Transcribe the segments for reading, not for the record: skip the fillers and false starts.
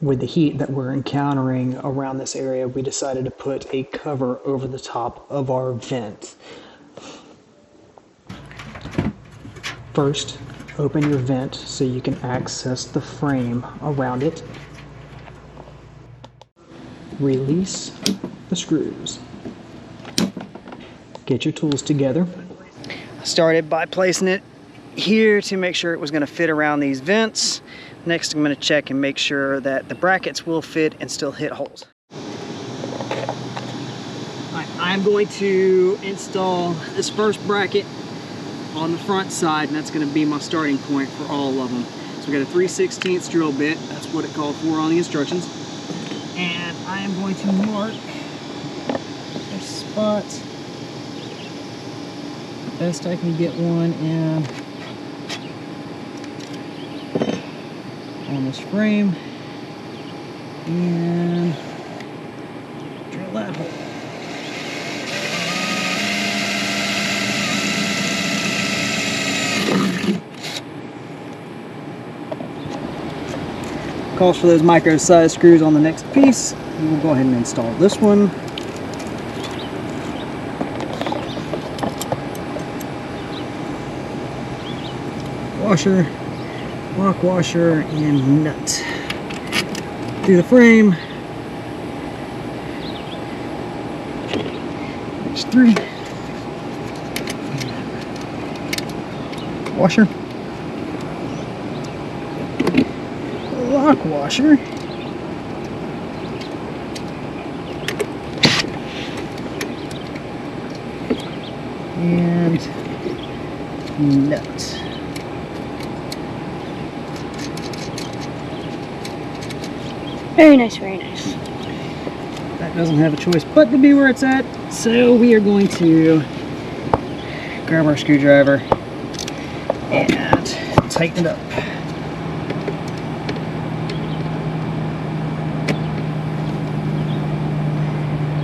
with the heat that we're encountering around this area, we decided to put a cover over the top of our vent. First, open your vent so you can access the frame around it. Release the screws. Get your tools together. I started by placing it here to make sure it was going to fit around these vents. Next, I'm going to check and make sure that the brackets will fit and still hit holes. I'm going to install this first bracket on the front side, and that's going to be my starting point for all of them. So we got a 3/16 drill bit. That's what it called for on the instructions. And I am going to mark a spot best I can get one in on this frame, and drill that hole. Calls for those micro size screws on the next piece. And we'll go ahead and install this one. Washer, lock washer, and nut through the frame. There's 3. Washer, lock washer, and nut. Very nice, very nice. That doesn't have a choice but to be where it's at, so we are going to grab our screwdriver and tighten it up.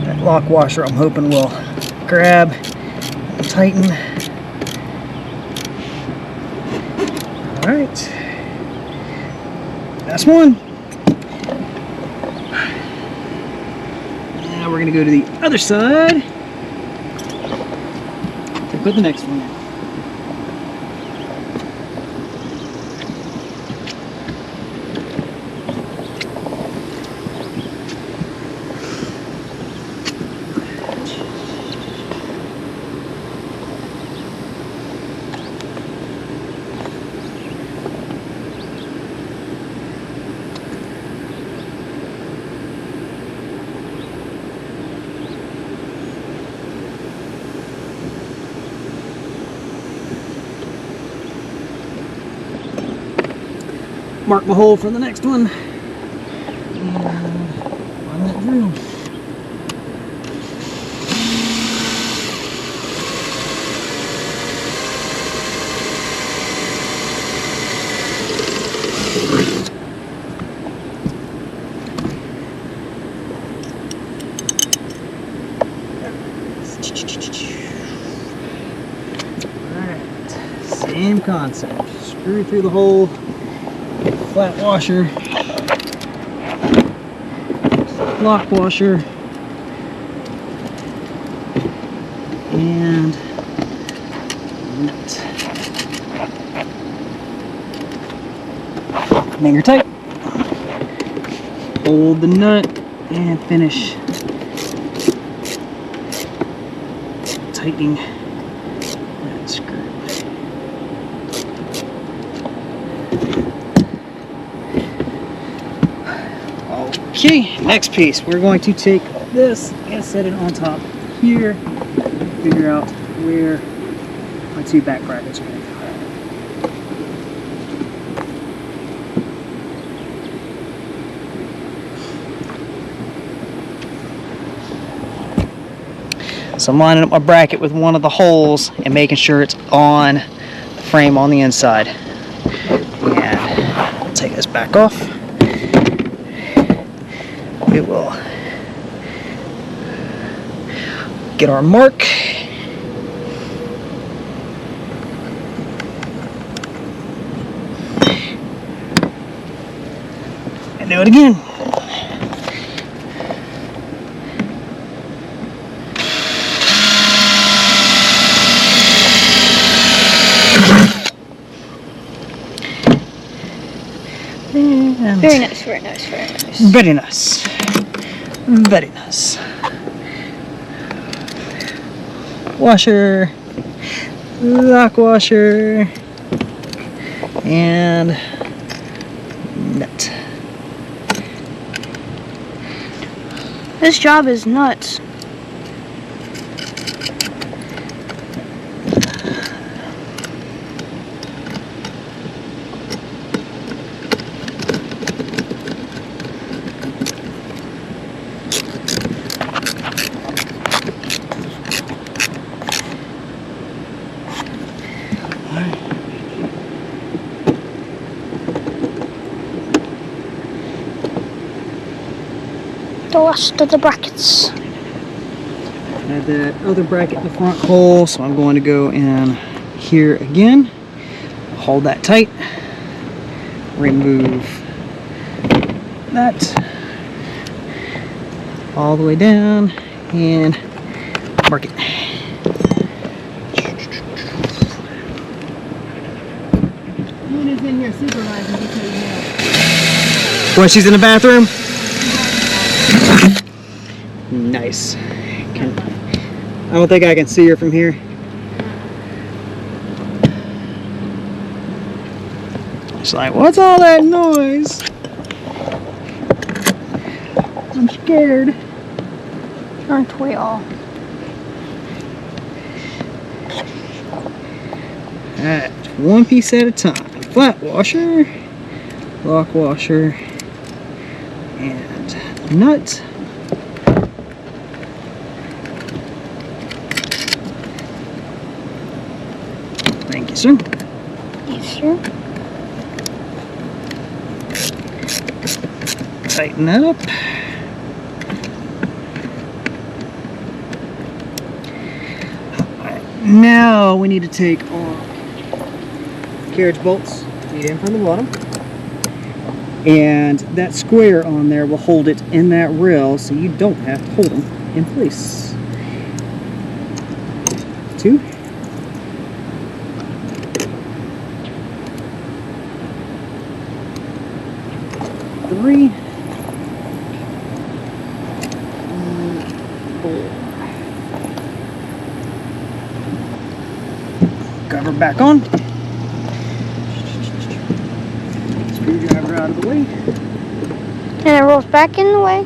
That lock washer, I'm hoping, will grab and tighten. All right, that's one. Now we're going to go to the other side to put the next one in. Mark my hole for the next one. And on that drill. Alright, same concept. Screw through the hole. Flat washer, lock washer, and nut. Hanger tight. Hold the nut and finish tightening that screw. Okay, next piece. We're going to take this and set it on top here. Figure out where my 2 back brackets are going to go. So I'm lining up my bracket with one of the holes and making sure it's on the frame on the inside. And I'll take this back off. We will get our mark. Do it again. And Very nice, very nice, very nice. very nice. Very nice. Washer, lock washer, and nut. This job is nuts. The last of the brackets. I have that other bracket in the front hole, so I'm going to go in here again. Hold that tight. Remove that all the way down and mark it. Moon is in here supervising because you know. When she's in the bathroom? Nice. I don't think I can see her from here. She's like, what's all that noise? I'm scared. Aren't we all? Alright, one piece at a time. Flat washer, lock washer, and nut. Thank you, sir. Yes, sir. Tighten that up. Alright, now we need to take off carriage bolts, feed in from the bottom. And that square on there will hold it in that rail so you don't have to hold them in place. 2. Three. And 4. Cover back on. Screwdriver out of the way. And it rolls back in the way.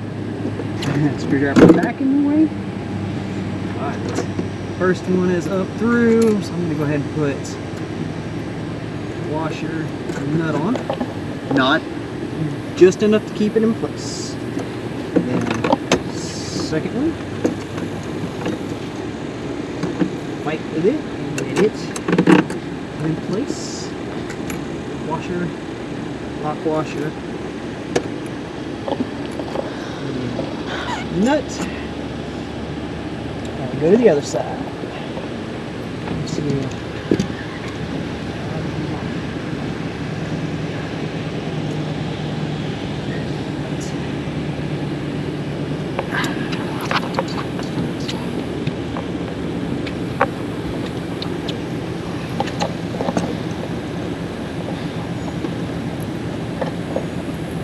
Screwdriver back in the way. Alright. First one is up through, so I'm going to go ahead and put washer nut on. Not just enough to keep it in place. Then second one. Fight with it and get it in place. Washer, lock washer, and nut. Now we go to the other side. Let's see.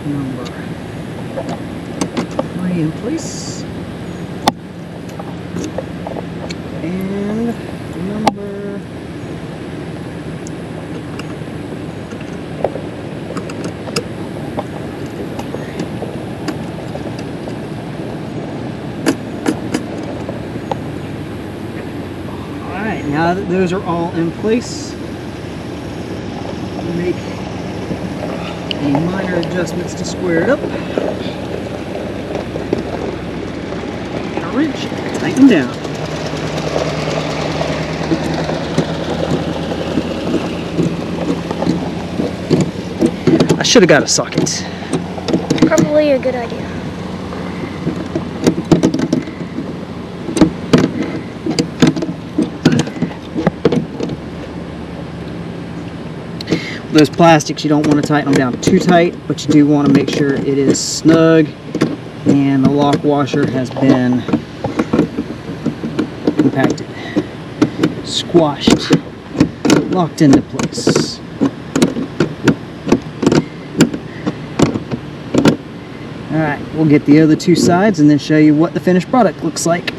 Number 3 in place, and number 4. Alright, now that those are all in place, make any minor adjustments to square it up. A wrench, tighten down. I should have got a socket. Probably a good idea. those plastics, you don't want to tighten them down too tight, but you do want to make sure it is snug and the lock washer has been compacted, squashed, locked into place. Alright, we'll get the other two sides and then show you what the finished product looks like.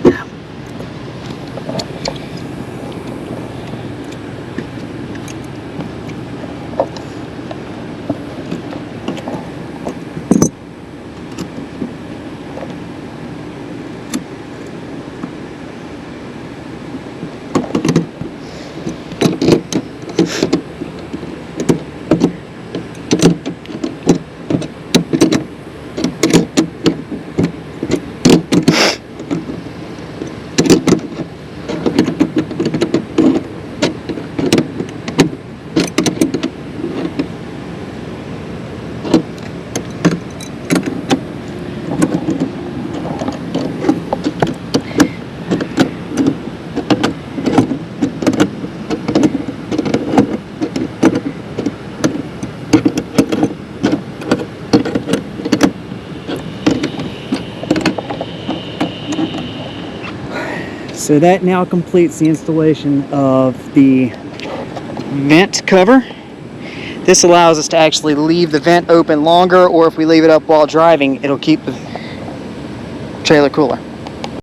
So that now completes the installation of the vent cover. This allows us to actually leave the vent open longer, or if we leave it up while driving, it'll keep the trailer cooler.